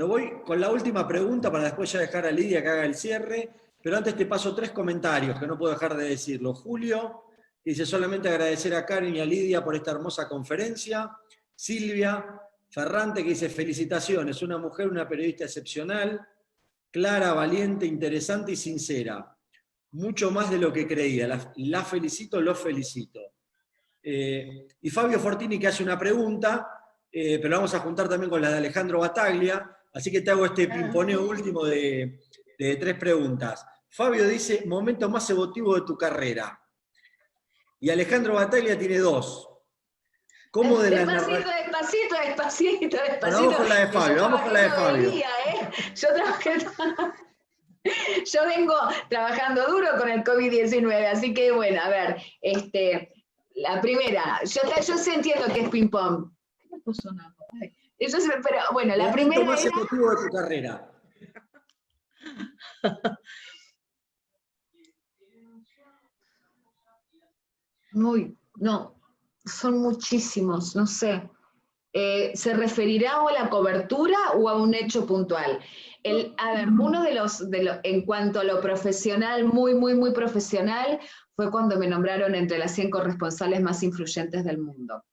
Bueno, voy con la última pregunta para después ya dejar a Lidia que haga el cierre, pero antes te paso 3 comentarios que no puedo dejar de decirlo. Julio dice solamente agradecer a Karen y a Lidia por esta hermosa conferencia. Silvia Ferrante que dice felicitaciones, una mujer, una periodista excepcional, clara, valiente, interesante y sincera. Mucho más de lo que creía. La felicito, los felicito. Y Fabio Fortini que hace una pregunta, pero la vamos a juntar también con la de Alejandro Battaglia, así que te hago este pimponeo último de 3 preguntas. Fabio dice, momento más emotivo de tu carrera. Y Alejandro Battaglia tiene 2. ¿Cómo de la narrativa? Despacito. Bueno, vamos con la de Fabio, vamos con la de Fabio. Yo vengo trabajando duro con el COVID-19, así que bueno, a ver, la primera, yo sí entiendo que es ping-pong. Pero bueno, la primera momento más era... emotivo de tu carrera. No, son muchísimos, no sé. ¿Se referirá a la cobertura o a un hecho puntual? A ver, uno de los, en cuanto a lo profesional, muy profesional, fue cuando me nombraron entre las 100 corresponsales más influyentes del mundo.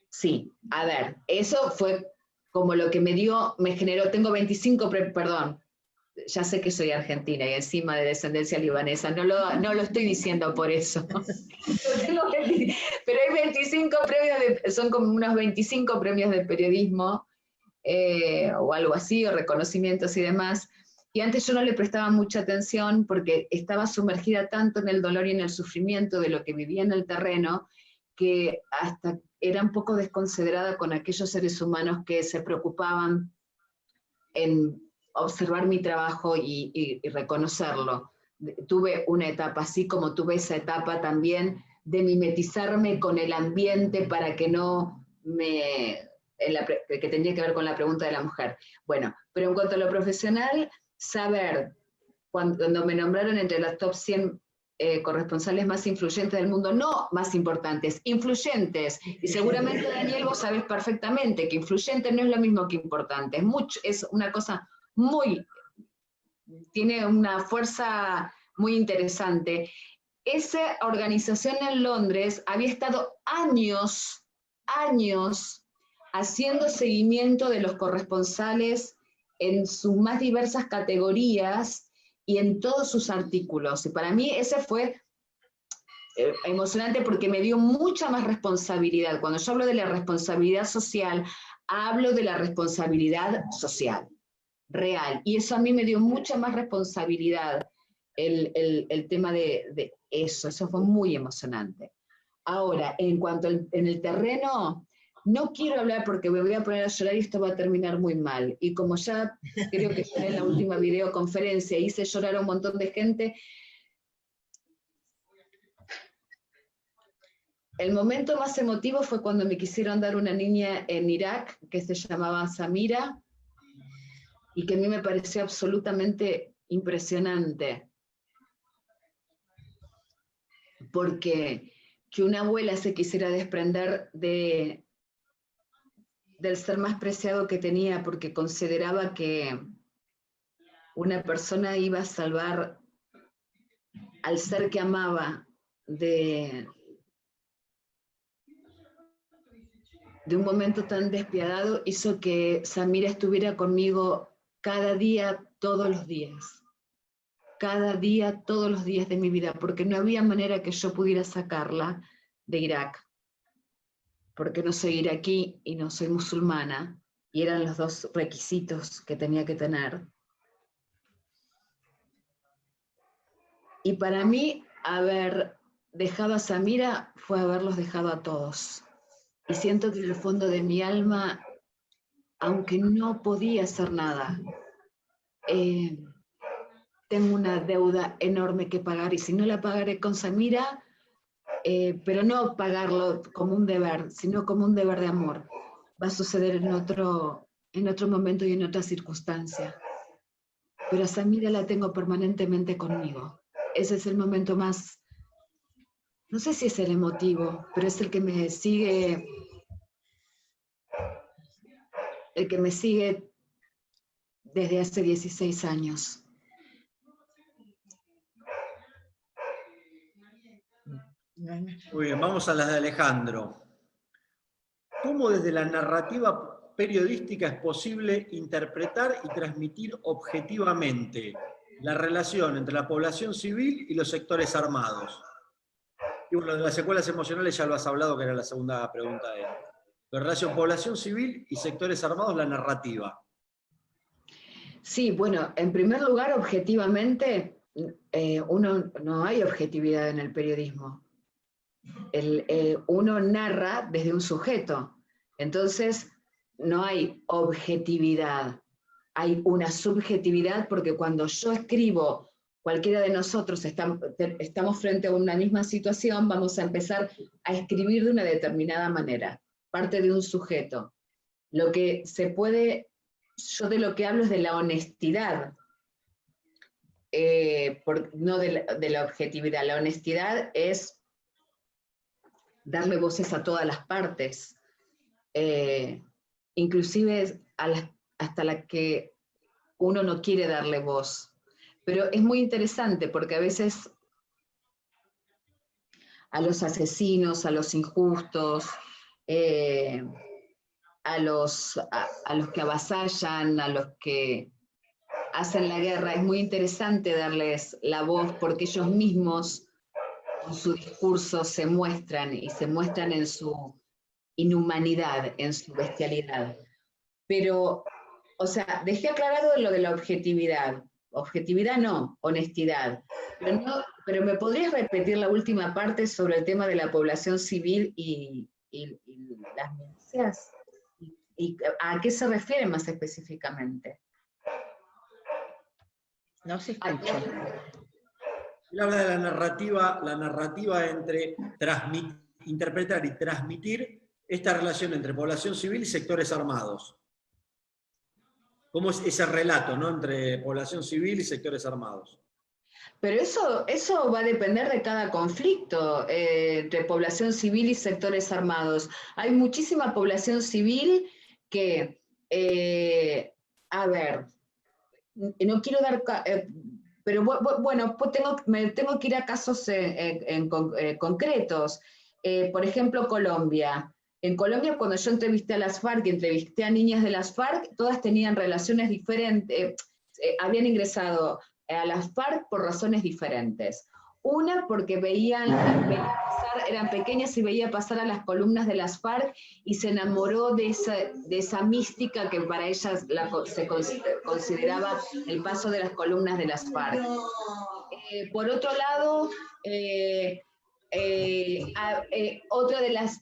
Sí, a ver, eso fue como lo que me generó, tengo 25, perdón, ya sé que soy argentina y encima de descendencia libanesa, no lo estoy diciendo por eso. Pero hay 25 premios, son como unos 25 premios de periodismo, o algo así, o reconocimientos y demás. Y antes yo no le prestaba mucha atención porque estaba sumergida tanto en el dolor y en el sufrimiento de lo que vivía en el terreno, que hasta era un poco desconsiderada con aquellos seres humanos que se preocupaban en observar mi trabajo y reconocerlo. Tuve una etapa así, como tuve esa etapa también de mimetizarme con el ambiente para que no me... que tenía que ver con la pregunta de la mujer. Bueno, pero en cuanto a lo profesional, saber, cuando me nombraron entre las top 100 corresponsales más influyentes del mundo, no más importantes, influyentes, y seguramente Daniel vos sabés perfectamente que influyente no es lo mismo que importante, es una cosa tiene una fuerza muy interesante. Esa organización en Londres había estado años haciendo seguimiento de los corresponsales en sus más diversas categorías y en todos sus artículos. Y para mí ese fue emocionante porque me dio mucha más responsabilidad. Cuando yo hablo de la responsabilidad social, hablo de la responsabilidad social, real. Y eso a mí me dio mucha más responsabilidad, el tema de eso fue muy emocionante. Ahora, en cuanto en el terreno, no quiero hablar porque me voy a poner a llorar y esto va a terminar muy mal. Y como ya creo que fue en la última videoconferencia, hice llorar a un montón de gente. El momento más emotivo fue cuando me quisieron dar una niña en Irak que se llamaba Samira y que a mí me pareció absolutamente impresionante. Porque que una abuela se quisiera desprender del ser más preciado que tenía porque consideraba que una persona iba a salvar al ser que amaba de un momento tan despiadado, hizo que Samira estuviera conmigo cada día, todos los días. Cada día, todos los días de mi vida, porque no había manera que yo pudiera sacarla de Irak, porque no soy iraquí y no soy musulmana, y eran los 2 requisitos que tenía que tener. Y para mí, haber dejado a Samira fue haberlos dejado a todos. Y siento que en el fondo de mi alma, aunque no podía hacer nada, tengo una deuda enorme que pagar, y si no la pagaré con Samira, pero no pagarlo como un deber, sino como un deber de amor. Va a suceder en otro momento y en otra circunstancia. Pero a Samira la tengo permanentemente conmigo. Ese es el momento más, no sé si es el emotivo, pero es el que me sigue el que me sigue desde hace 16 años. Muy bien, vamos a las de Alejandro. ¿Cómo desde la narrativa periodística es posible interpretar y transmitir objetivamente la relación entre la población civil y los sectores armados? Y bueno, de las secuelas emocionales ya lo has hablado, que era la segunda pregunta de él. La relación población civil y sectores armados, la narrativa. Sí, bueno, en primer lugar, objetivamente, no hay objetividad en el periodismo. Uno narra desde un sujeto, entonces no hay objetividad, hay una subjetividad, porque cuando yo escribo, cualquiera de nosotros estamos frente a una misma situación, vamos a empezar a escribir de una determinada manera, parte de un sujeto. Lo que se puede, yo de lo que hablo es de la honestidad, no de la objetividad. La honestidad es darle voces a todas las partes, inclusive hasta la que uno no quiere darle voz. Pero es muy interesante porque a veces a los asesinos, a los injustos, a los que avasallan, a los que hacen la guerra, es muy interesante darles la voz porque ellos mismos con su discurso se muestran y se muestran en su inhumanidad, en su bestialidad. Pero, o sea, dejé aclarado lo de la objetividad. Objetividad no, honestidad. Pero ¿me podrías repetir la última parte sobre el tema de la población civil y las milicias? ¿Y a qué se refiere más específicamente? No se escucha. Él habla de la narrativa entre interpretar y transmitir esta relación entre población civil y sectores armados. ¿Cómo es ese relato, ¿no?, entre población civil y sectores armados? Pero eso va a depender de cada conflicto entre población civil y sectores armados. Hay muchísima población civil que, a ver, no quiero dar... pero bueno, pues me tengo que ir a casos concretos. Por ejemplo, Colombia. En Colombia, cuando yo entrevisté a las FARC y entrevisté a niñas de las FARC, todas tenían relaciones diferentes, habían ingresado a las FARC por razones diferentes. Una, porque veían pasar, eran pequeñas y veía pasar a las columnas de las FARC y se enamoró de esa mística que para ellas se consideraba el paso de las columnas de las FARC. Por otro lado, otra de las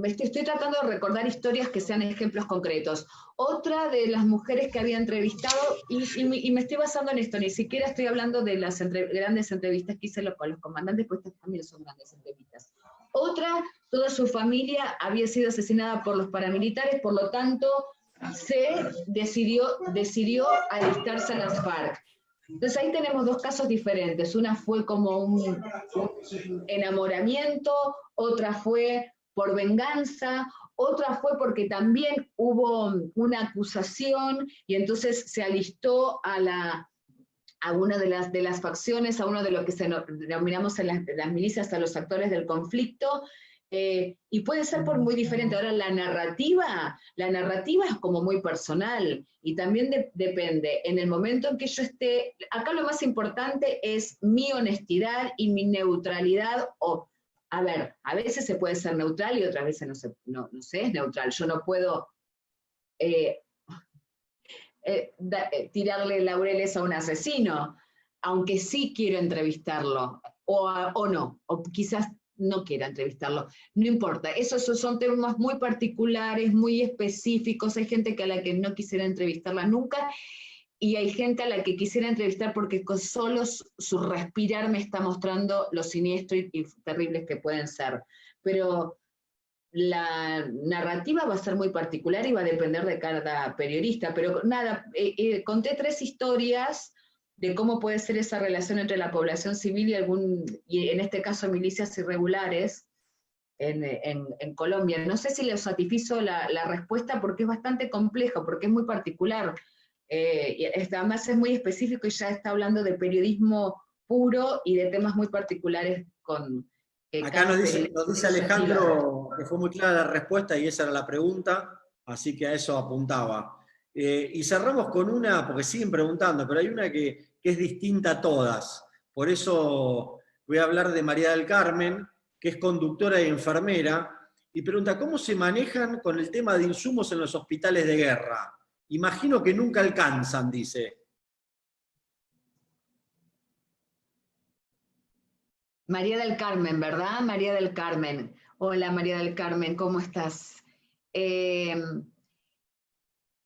estoy tratando de recordar historias que sean ejemplos concretos. Otra de las mujeres que había entrevistado, y me estoy basando en esto, ni siquiera estoy hablando de las grandes entrevistas que hice con los comandantes, pues estas también son grandes entrevistas. Otra, toda su familia había sido asesinada por los paramilitares, por lo tanto, se decidió alistarse a las FARC. Entonces ahí tenemos dos casos diferentes. Una fue como un enamoramiento, otra fue por venganza, otra fue porque también hubo una acusación y entonces se alistó a una de las facciones, a uno de lo que denominamos en las milicias, a los actores del conflicto, y puede ser por muy diferente. Ahora la narrativa es como muy personal y también depende, en el momento en que yo esté, acá lo más importante es mi honestidad y mi neutralidad. A ver, a veces se puede ser neutral y otras veces no se es neutral. Yo no puedo tirarle laureles a un asesino, aunque sí quiero entrevistarlo, o no, o quizás no quiera entrevistarlo, no importa, esos son temas muy particulares, muy específicos. Hay gente a la que no quisiera entrevistarla nunca, y hay gente a la que quisiera entrevistar porque con solo su respirar me está mostrando lo siniestro y terribles que pueden ser. Pero la narrativa va a ser muy particular y va a depender de cada periodista. Pero nada, conté 3 historias de cómo puede ser esa relación entre la población civil y en este caso milicias irregulares, en Colombia. No sé si les satisfizo la respuesta porque es bastante complejo, porque es muy particular. Y además es muy específico y ya está hablando de periodismo puro y de temas muy particulares con... Acá nos dice Alejandro que fue muy clara la respuesta y esa era la pregunta, así que a eso apuntaba. Y cerramos con una, porque siguen preguntando, pero hay una que es distinta a todas. Por eso voy a hablar de María del Carmen, que es conductora y enfermera, y pregunta, ¿cómo se manejan con el tema de insumos en los hospitales de guerra? Imagino que nunca alcanzan, dice. María del Carmen, ¿verdad? María del Carmen. Hola María del Carmen, ¿cómo estás?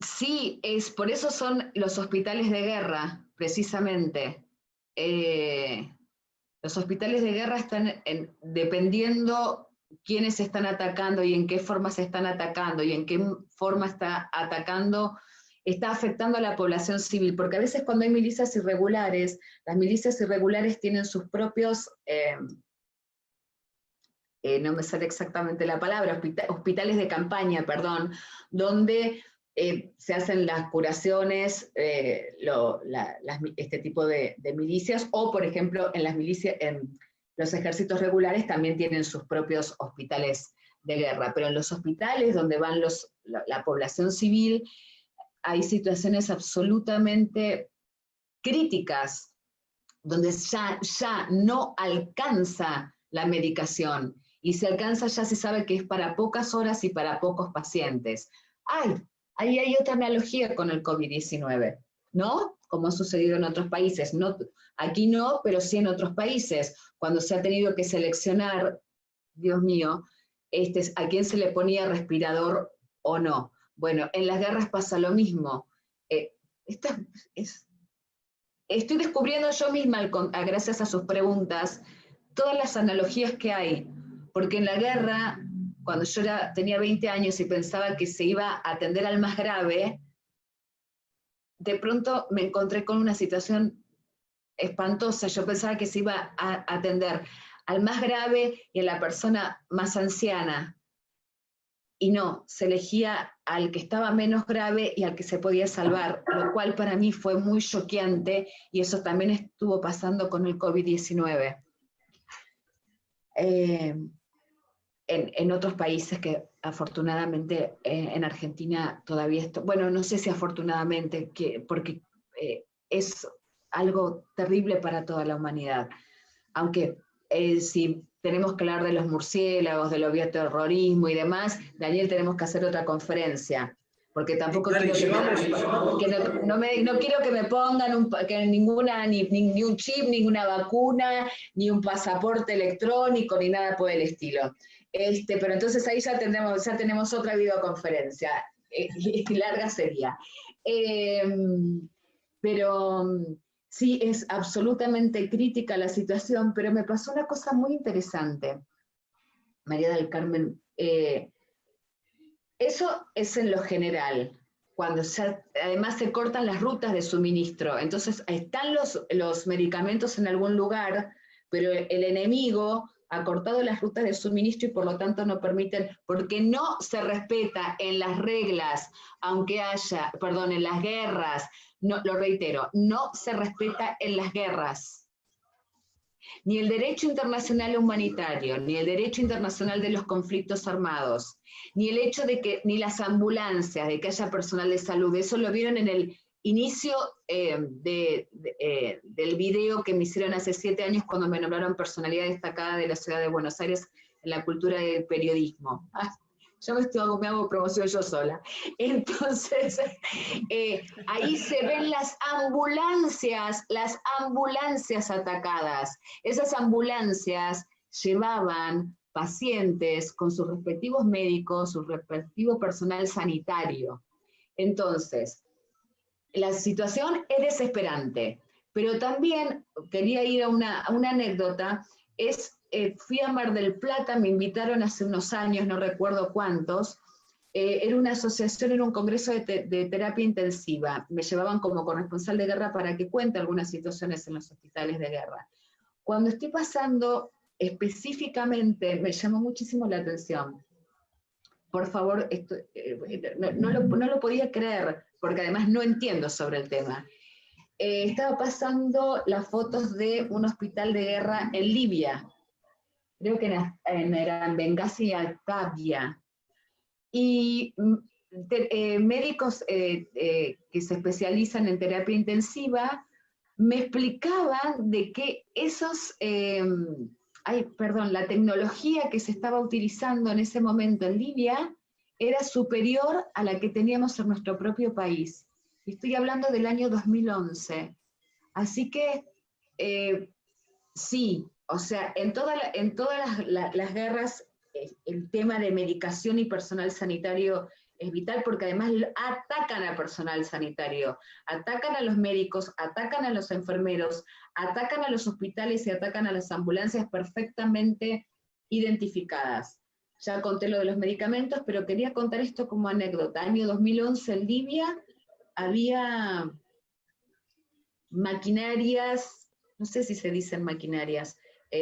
Sí, por eso son los hospitales de guerra, precisamente. Los hospitales de guerra están dependiendo quiénes están atacando y en qué forma se están atacando y en qué forma está afectando a la población civil, porque a veces cuando hay milicias irregulares, las milicias irregulares tienen sus propios, no me sale exactamente la palabra, hospitales de campaña, perdón, donde se hacen las curaciones, este tipo de milicias, o por ejemplo en las milicias, en los ejércitos regulares también tienen sus propios hospitales de guerra, pero en los hospitales donde van la población civil, hay situaciones absolutamente críticas, donde ya no alcanza la medicación, y si alcanza ya se sabe que es para pocas horas y para pocos pacientes. Ahí hay otra analogía con el COVID-19, ¿no? Como ha sucedido en otros países. No, aquí no, pero sí en otros países, cuando se ha tenido que seleccionar, Dios mío, a quién se le ponía respirador o no. Bueno, en las guerras pasa lo mismo. Estoy descubriendo yo misma, gracias a sus preguntas, todas las analogías que hay, porque en la guerra, cuando yo tenía 20 años y pensaba que se iba a atender al más grave, de pronto me encontré con una situación espantosa. Yo pensaba que se iba a atender al más grave y a la persona más anciana, y no, se elegía al que estaba menos grave y al que se podía salvar, lo cual para mí fue muy choqueante, y eso también estuvo pasando con el COVID-19. En otros países que afortunadamente en Argentina todavía bueno, no sé si afortunadamente, porque es algo terrible para toda la humanidad, aunque si tenemos que hablar de los murciélagos, del bioterrorismo y demás, Daniel, tenemos que hacer otra conferencia, porque tampoco quiero no quiero que me pongan ni un chip, ninguna vacuna, ni un pasaporte electrónico, ni nada por el estilo. Pero entonces ahí ya tenemos otra videoconferencia, y larga sería. Pero sí, es absolutamente crítica la situación, pero me pasó una cosa muy interesante, María del Carmen. Eso es en lo general, cuando además se cortan las rutas de suministro. Entonces están los medicamentos en algún lugar, pero el enemigo ha cortado las rutas de suministro y por lo tanto no permiten, porque no se respeta en las reglas, aunque haya, perdón, en las guerras, no, lo reitero, no se respeta en las guerras ni el derecho internacional humanitario, ni el derecho internacional de los conflictos armados, ni el hecho de que, ni las ambulancias, de que haya personal de salud. Eso lo vieron en el inicio del video que me hicieron hace 7 años cuando me nombraron personalidad destacada de la ciudad de Buenos Aires en la cultura del periodismo. Yo me hago promoción yo sola. Entonces, ahí se ven las ambulancias atacadas. Esas ambulancias llevaban pacientes con sus respectivos médicos, su respectivo personal sanitario. Entonces, la situación es desesperante, pero también quería ir a una anécdota. Fui a Mar del Plata, me invitaron hace unos años, no recuerdo cuántos, era una asociación, era un congreso de terapia intensiva, me llevaban como corresponsal de guerra para que cuente algunas situaciones en los hospitales de guerra. Cuando estoy pasando específicamente me llamó muchísimo la atención. Por favor, esto, no lo podía creer, porque además no entiendo sobre el tema. Estaba pasando las fotos de un hospital de guerra en Libia, creo que era en Benghazi y Al-Tabia, y médicos que se especializan en terapia intensiva me explicaban de que la tecnología que se estaba utilizando en ese momento en Libia era superior a la que teníamos en nuestro propio país. Estoy hablando del año 2011. Así que, sí, o sea, en todas las guerras, el tema de medicación y personal sanitario es vital, porque además atacan al personal sanitario, atacan a los médicos, atacan a los enfermeros, atacan a los hospitales y atacan a las ambulancias perfectamente identificadas. Ya conté lo de los medicamentos, pero quería contar esto como anécdota. Año 2011 en Libia había maquinarias, no sé si se dicen maquinarias,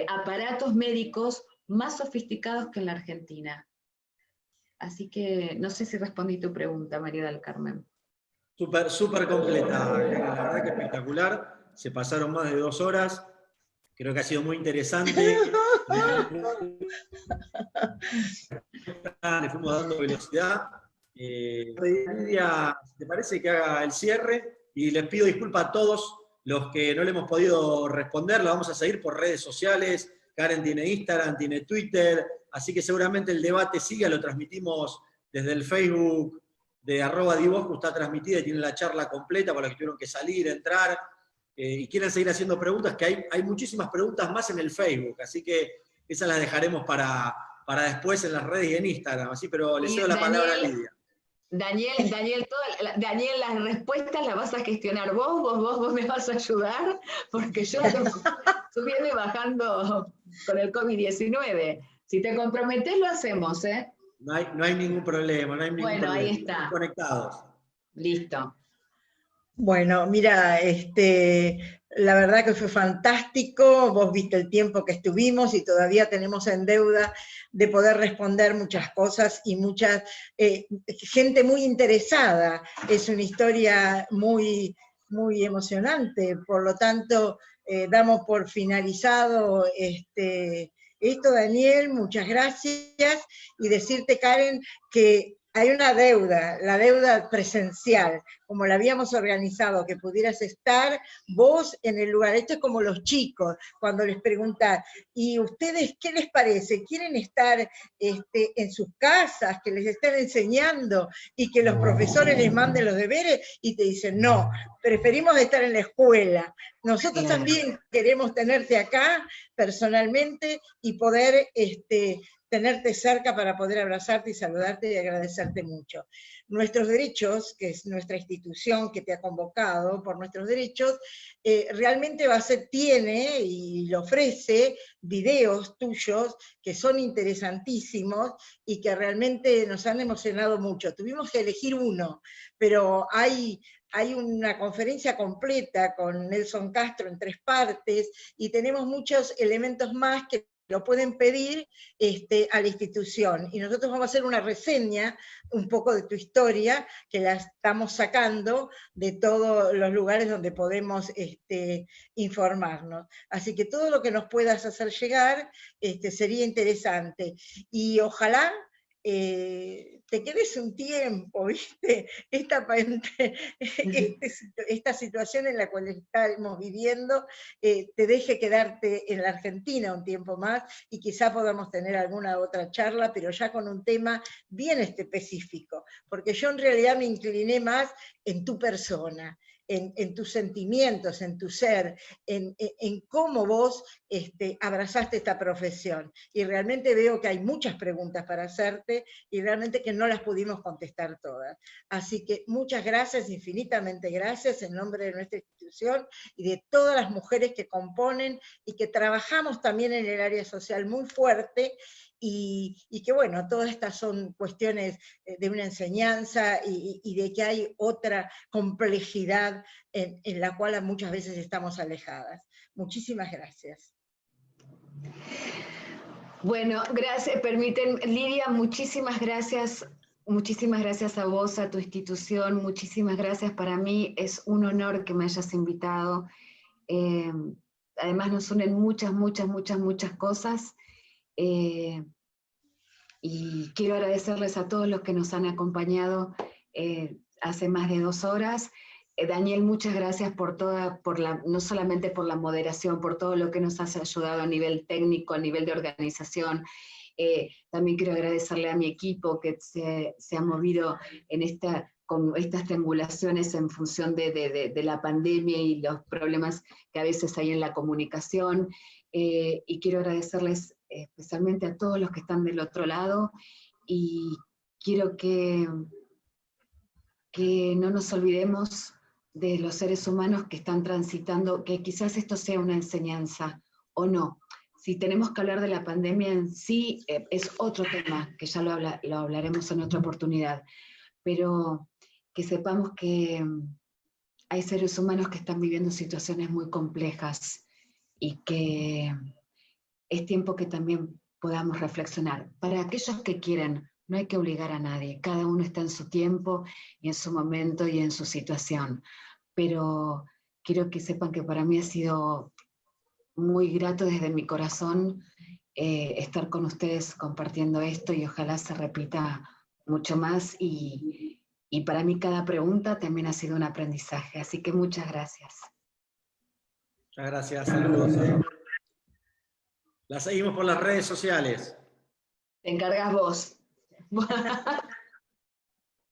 aparatos médicos más sofisticados que en la Argentina. Así que no sé si respondí tu pregunta, María del Carmen. Súper completa, Karen, la verdad que espectacular. Se pasaron más de 2 horas. Creo que ha sido muy interesante. Le fuimos dando velocidad. Lidia, ¿te parece que haga el cierre? Y les pido disculpas a todos los que no le hemos podido responder. La vamos a seguir por redes sociales. Karen tiene Instagram, tiene Twitter, así que seguramente el debate siga, lo transmitimos desde el Facebook de @Diboscu, está transmitida y tiene la charla completa para los que tuvieron que salir, entrar, y quieren seguir haciendo preguntas, que hay muchísimas preguntas más en el Facebook, así que esas las dejaremos para después en las redes y en Instagram, así, pero le cedo la palabra a Lidia. Daniel, las respuestas las vas a gestionar vos me vas a ayudar, porque yo estoy subiendo y bajando con el COVID-19. Si te comprometés, lo hacemos, ¿eh? No hay ningún problema, no hay ningún problema. Ahí está. Estamos conectados. Listo. Bueno, mira, la verdad que fue fantástico, vos viste el tiempo que estuvimos y todavía tenemos en deuda de poder responder muchas cosas y mucha gente muy interesada. Es una historia muy, muy emocionante, por lo tanto, damos por finalizado esto, Daniel, muchas gracias, y decirte, Karen, que hay una deuda, la deuda presencial, como la habíamos organizado, que pudieras estar vos en el lugar. Esto es como los chicos, cuando les preguntan, ¿y ustedes qué les parece? ¿Quieren estar en sus casas, que les estén enseñando y que los profesores les manden los deberes? Y te dicen, no, preferimos estar en la escuela. Nosotros también queremos tenerte acá personalmente y poder tenerte cerca para poder abrazarte y saludarte y agradecerte mucho. Nuestros Derechos, que es nuestra institución que te ha convocado por Nuestros Derechos, realmente tiene y lo ofrece videos tuyos que son interesantísimos y que realmente nos han emocionado mucho. Tuvimos que elegir uno, pero hay una conferencia completa con Nelson Castro en 3 partes y tenemos muchos elementos más que lo pueden pedir a la institución. Y nosotros vamos a hacer una reseña un poco de tu historia, que la estamos sacando de todos los lugares donde podemos informarnos. Así que todo lo que nos puedas hacer llegar sería interesante. Y ojalá te quedes un tiempo, ¿viste? Esta situación en la cual estamos viviendo te deje quedarte en la Argentina un tiempo más y quizá podamos tener alguna otra charla, pero ya con un tema bien específico, porque yo en realidad me incliné más en tu persona, en tus sentimientos, en tu ser, en cómo vos abrazaste esta profesión. Y realmente veo que hay muchas preguntas para hacerte y realmente que no las pudimos contestar todas. Así que muchas gracias, infinitamente gracias, en nombre de nuestra institución y de todas las mujeres que componen y que trabajamos también en el área social muy fuerte, y que bueno, todas estas son cuestiones de una enseñanza y de que hay otra complejidad en la cual muchas veces estamos alejadas. Muchísimas gracias. Bueno, gracias, Lidia, muchísimas gracias a vos, a tu institución, muchísimas gracias. Para mí es un honor que me hayas invitado. Además nos unen muchas cosas. Y quiero agradecerles a todos los que nos han acompañado hace más de 2 horas. Daniel, muchas gracias no solamente por la moderación, por todo lo que nos has ayudado a nivel técnico, a nivel de organización. También quiero agradecerle a mi equipo que se ha movido con estas triangulaciones en función de la pandemia y los problemas que a veces hay en la comunicación. Y quiero agradecerles especialmente a todos los que están del otro lado, y quiero que no nos olvidemos de los seres humanos que están transitando, que quizás esto sea una enseñanza o no. Si tenemos que hablar de la pandemia en sí, es otro tema, que ya lo hablaremos en otra oportunidad, pero que sepamos que hay seres humanos que están viviendo situaciones muy complejas y que es tiempo que también podamos reflexionar. Para aquellos que quieren, no hay que obligar a nadie, cada uno está en su tiempo y en su momento y en su situación, pero quiero que sepan que para mí ha sido muy grato desde mi corazón estar con ustedes compartiendo esto, y ojalá se repita mucho más, y para mí cada pregunta también ha sido un aprendizaje, así que muchas gracias. Muchas gracias, saludos. La seguimos por las redes sociales. Te encargas vos.